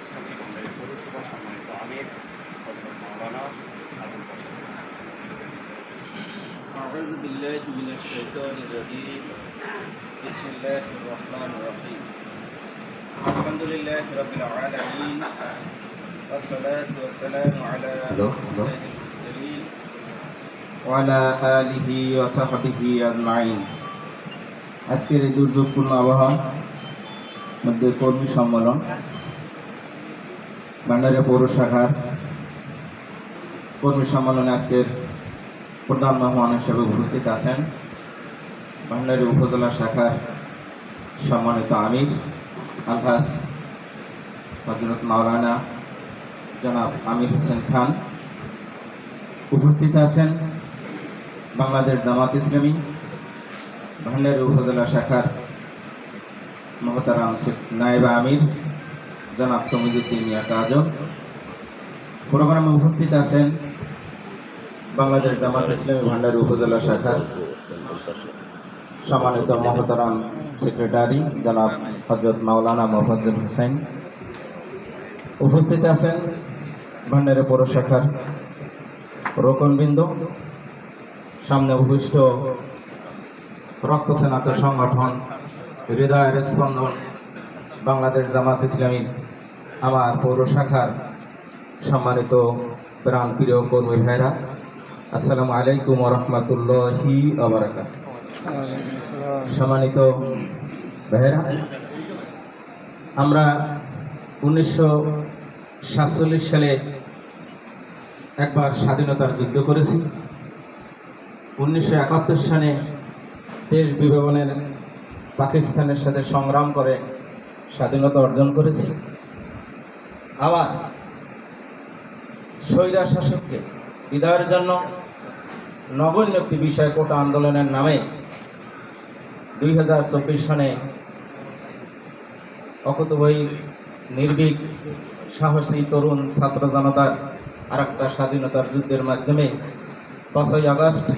ইসলামী ভান্ডারী পৌরসভা সম্মানিত আমির হযরত মাওলানা আবুল বাশার। أعوذ بالله من الشيطان الرجيم بسم الله الرحمن الرحيم الحمد لله رب العالمين والصلاة والسلام على سيد المرسلين وعلى آله وصحبه أجمعين। আজকের এই দুর্যোগপূর্ণ আবহাওয়ার মধ্যে কর্মী সম্মেলন ভান্ডারিয়া পৌর শাখার কর্মী সম্মেলনে আজকের প্রধান মেহমান হিসেবে উপস্থিত আছেন ভান্ডারিয়া উপজেলা শাখার সম্মানিত আমির আলহাজ হযরত মাওলানা জনাব আমির হোসেন খান। উপস্থিত আছেন বাংলাদেশ জামাত ইসলামী ভান্ডারিয়া উপজেলা শাখার মহতারাম নায়েবে আমির জনাব তমিজুদ্দিন মিয়া কাজল। প্রোগ্রামে উপস্থিত আছেন বাংলাদেশ জামাত ইসলামী ভান্ডারিয়া উপজেলা শাখার সম্মানিত মহতারাম সেক্রেটারি জনাব হযরত মাওলানা মোফাজ্জল হোসেন। উপস্থিত আছেন ভান্ডারিয়া পৌর শাখার রোকনবৃন্দ, সামনে উপবিষ্ট রক্ত সেনাত সংগঠন হৃদয়ের স্পন্দন বাংলাদেশ জামাত ইসলামীর আমার পৌর শাখার সম্মানিত প্রাণ প্রিয় কর্মী ভাইরা, আসসালামু আলাইকুম ওয়া রাহমাতুল্লাহি ওয়া বারাকাতুহু। সম্মানিত ভাইরা, আমরা 1947 সালে একবার স্বাধীনতার যুদ্ধ করেছি। 1971 সালে দেশ বিভাজনের পাকিস্তানের সাথে সংগ্রাম করে স্বাধীনতা অর্জন করেছি। আবার স্বৈরা শাসককে বিদায়ের জন্য নগণ্য একটি বিষয় কোটা আন্দোলনের নামে 2024 সনে অকুতোভয় নির্ভীক সাহসী তরুণ ছাত্র জনতার আর একটা স্বাধীনতার যুদ্ধের মাধ্যমে 5ই আগস্ট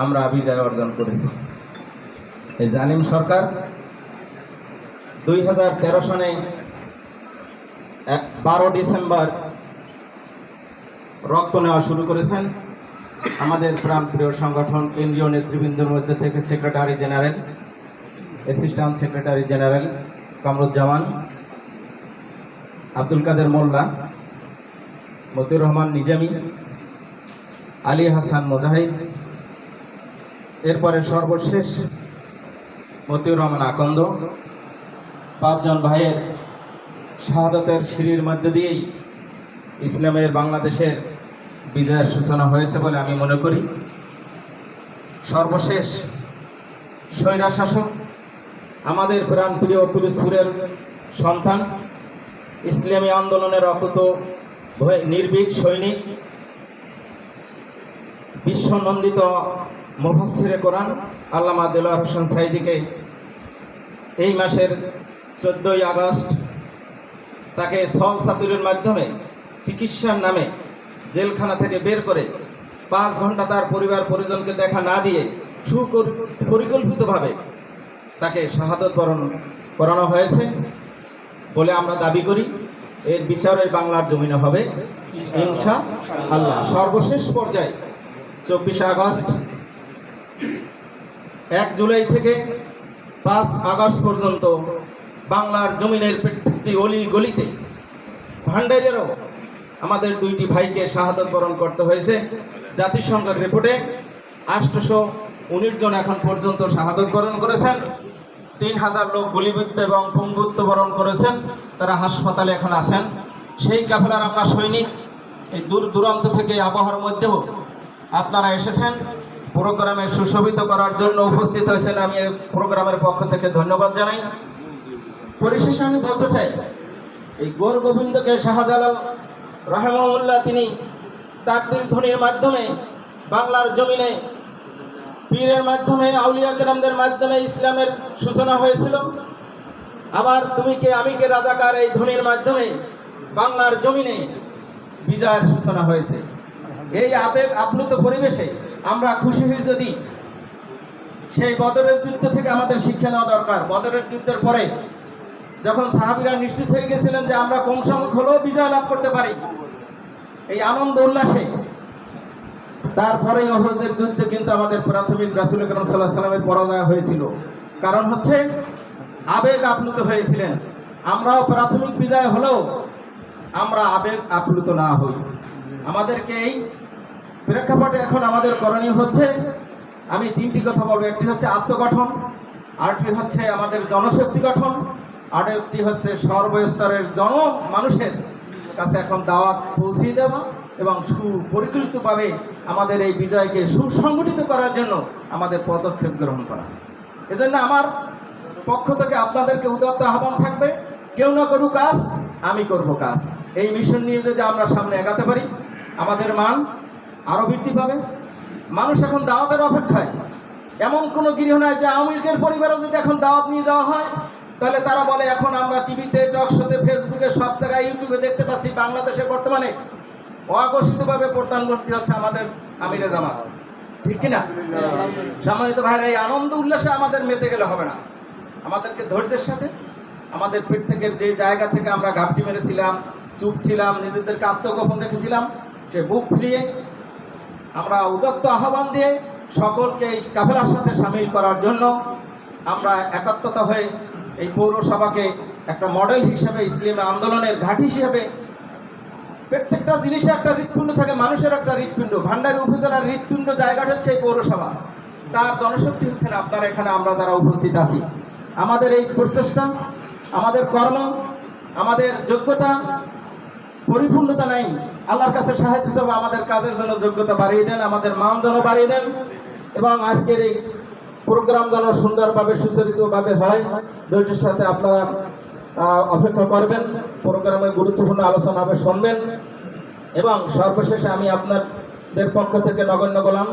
আমরা বিজয় অর্জন করেছি। এই জালিম সরকার 2013 সনে 12 ডিসেম্বর রক্ত নেওয়া শুরু করেছেন। আমাদের প্রাণপ্রিয় সংগঠন কেন্দ্রীয় নেতৃবৃন্দের মধ্যে থেকে secretary general, assistant secretary general Kamruzzaman, Abdul Kader Molla, Motiur Rahman Nizami, Ali Hasan Mujahid, এরপরে সর্বশেষ মতিউর রহমান আকন্দ, 5 জন ভাইয়ের শাহাদাতের সিঁড়ির মধ্যে দিয়েই ইসলামের বাংলাদেশের বিজয়ের সূচনা হয়েছে বলে আমি মনে করি। সর্বশেষ স্বৈরা শাসক আমাদের প্রাণপ্রিয় পিরোজপুরের সন্তান, ইসলামী আন্দোলনের অকুত নির্ভীক সৈনিক, বিশ্বনন্দিত মুফাসসিরে কোরআন আল্লামা দেলোয়ার হোসেন সাঈদীকে এই মাসের 14ই আগস্ট তাকে সল সাতুরের মাধ্যমে চিকিৎসার নামে জেলখানা থেকে বের করে 5 ঘন্টা তার পরিবার পরিজনকে দেখা না দিয়ে পরিকল্পিতভাবে তাকে শাহাদত বরণ করানো হয়েছে বলে আমরা দাবি করি। এর বিচার এই বাংলার জমিনে হবে ইনশাআল্লাহ। সর্বশেষ পর্যায়ে 24 আগস্ট 1 জুলাই থেকে 5 আগস্ট পর্যন্ত বাংলার জমিনের প্রত্যেকটি অলি গলিতে ভান্ডারিয়ারও আমাদের 2টি ভাইকে শাহাদত বরণ করতে হয়েছে। জাতিসংঘের রিপোর্টে 819 জন এখন পর্যন্ত শাহাদত বরণ করেছেন। 3000 লোক গুলিবিদ্ধ এবং পঙ্গুত্ব বরণ করেছেন, তারা হাসপাতালে এখন আছেন। সেই কাফেলার আমরা সৈনিক। এই দূর দূরান্ত থেকে আবহাওয়ার মধ্যেও আপনারা এসেছেন প্রোগ্রামে সুশোভিত করার জন্য উপস্থিত হয়েছেন। আমি এই প্রোগ্রামের পক্ষ থেকে ধন্যবাদ জানাই। পরিশেষে আমি বলতে চাই, এই গৌর গোবিন্দকে শাহজালাল রাহিমাহুল্লাহ তিনি তাকবীর ধ্বনির মাধ্যমে বাংলার জমিনে পীরের মাধ্যমে আউলিয়া কেরামদের মাধ্যমে ইসলামের সূচনা হয়েছিল। আবার তুমি কে আমি কে রাজাকার এই ধ্বনির মাধ্যমে বাংলার জমিনে বিজয়ের সূচনা হয়েছে। এই আবেগ আপ্লুত পরিবেশে আমরা খুশি হই যদি সেই বদরের যুদ্ধ থেকে আমাদের শিক্ষা নেওয়া দরকার। বদরের যুদ্ধের পরে যখন সাহাবীরা নিশ্চিত হয়ে গেছিলেন যে আমরা কম সংখ্যক হলেও বিজয় লাভ করতে পারি, এই আনন্দ উল্লাসে তারপরে উহুদের যুদ্ধে কিন্তু আমাদের প্রাথমিক রাসূল আকরাম সাল্লাল্লাহু আলাইহি ওয়াসাল্লামের পরাজয় হয়েছিল। কারণ হচ্ছে আবেগ আপ্লুত হয়েছিলেন। আমরাও প্রাথমিক বিজয় হলেও আমরা আবেগ আপ্লুত না হই। আমাদেরকে এই প্রেক্ষাপটে এখন আমাদের করণীয় হচ্ছে, আমি তিনটি কথা বলবো। একটি হচ্ছে আত্মগঠন, আরেকটি হচ্ছে আমাদের জনশক্তি গঠন, আরেকটি হচ্ছে সর্বস্তরের মানুষের কাছে এখন দাওয়াত পৌঁছিয়ে দেওয়া এবং সুপরিকল্পিতভাবে আমাদের এই বিজয়কে সুসংগঠিত করার জন্য আমাদের পদক্ষেপ গ্রহণ করা। এজন্য আমার পক্ষ থেকে আপনাদেরকে উদাত্ত আহ্বান থাকবে, কেউ না করুক কাজ, আমি করব কাজ। এই মিশন নিয়ে যদি আমরা সামনে এগাতে পারি, আমাদের মান আরও বৃদ্ধি পাবে। মানুষ এখন দাওয়াতের অপেক্ষায়। এমন কোনো গৃহ নাই যে আওয়ামী লীগের পরিবারও যদি এখন দাওয়াত নিয়ে যাওয়া হয়, তাহলে তারা বলে এখন আমরা টিভিতে, টক শোতে, ফেসবুকে, সব জায়গায়, ইউটিউবে দেখতে পাচ্ছি বাংলাদেশে বর্তমানে অঘোষিতভাবে প্রধানমন্ত্রী হচ্ছে আমাদের আমিরে জামাত। ঠিক কিনা? সম্মানিত ভাইরা, এই আনন্দ উল্লাসে আমাদের মেতে গেলে হবে না। আমাদেরকে ধৈর্যের সাথে আমাদের পেট থেকে যে জায়গা থেকে আমরা ঘাপটি মেরেছিলাম, চুপ ছিলাম, নিজেদেরকে আত্মগোপন রেখেছিলাম, সে বুক ফিরিয়ে আমরা উদাত্ত আহ্বান দিয়ে সকলকে এই কাফেলার সাথে সামিল করার জন্য আমরা একাত্মতা হয়ে এই পৌরসভাকে একটা মডেল হিসেবে, ইসলামী আন্দোলনের ঘাঁটি হিসেবে, প্রত্যেকটা জিনিসে একটা হৃৎপিণ্ড থাকে, মানুষের একটা হৃৎপিণ্ড। ভান্ডারী উপজেলার হৃৎপিণ্ড জায়গাটা হচ্ছে এই পৌরসভা, তার জনশক্তি হচ্ছেন আপনারা এখানে, আমরা যারা উপস্থিত আছি। আমাদের এই প্রচেষ্টা, আমাদের কর্ম, আমাদের যোগ্যতা পরিপূর্ণতা নাই, আল্লাহর কাছে সাহায্য হিসেবে আমাদের কাজের জন্য যোগ্যতা বাড়িয়ে দেন, আমাদের মান যেন বাড়িয়ে দেন এবং আজকের এই প্রোগ্রাম যেন সুন্দরভাবে সুচরিতভাবে হয়। ধৈর্যের সাথে আপনারা অপেক্ষা করবেন, প্রোগ্রামে গুরুত্বপূর্ণ আলোচনা হবে, শুনবেন। এবং সর্বশেষে আমি আপনাদের পক্ষ থেকে নগণ্য গোলাম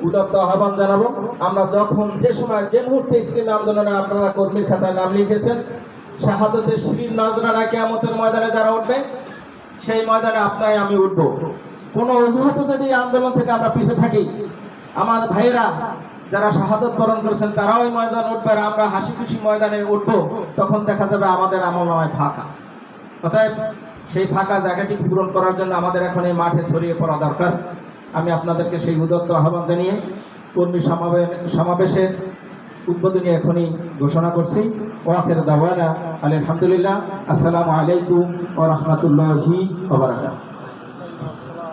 উদাত্ত আহ্বান জানাবো, আমরা যখন যে সময় যে মুহূর্তে ইসলামী আন্দোলনে আপনারা কর্মীর খাতায় নাম লিখেছেন, শাহাদাতের শিরিন নজরানা কিয়ামতের ময়দানে যারা উঠবে, সেই ময়দানে আপনাই আমি উঠব। কোনো অজুহাতে যদি আন্দোলন থেকে আমরা পিছিয়ে থাকি, আমার ভাইয়েরা যারা শাহাদত বরণ করেছেন তারাও ওই ময়দানে উঠবে, আর আমরা হাসি খুশি ময়দানে উঠব, তখন দেখা যাবে আমাদের আমলনামায় ফাঁকা। অতএব সেই ফাঁকা জায়গাটি পূরণ করার জন্য আমাদের এখন এই মাঠে ছড়িয়ে পড়া দরকার। আমি আপনাদেরকে সেই উদাত্ত আহ্বান জানিয়ে কর্মী সমাবেশের উদ্বোধনী এখনই ঘোষণা করছি। ওয়াখির দাওয়ানা আলহামদুলিল্লাহ। আসসালামু আলাইকুম ওয়া রাহমাতুল্লাহি ওয়া বারাকাতুহু।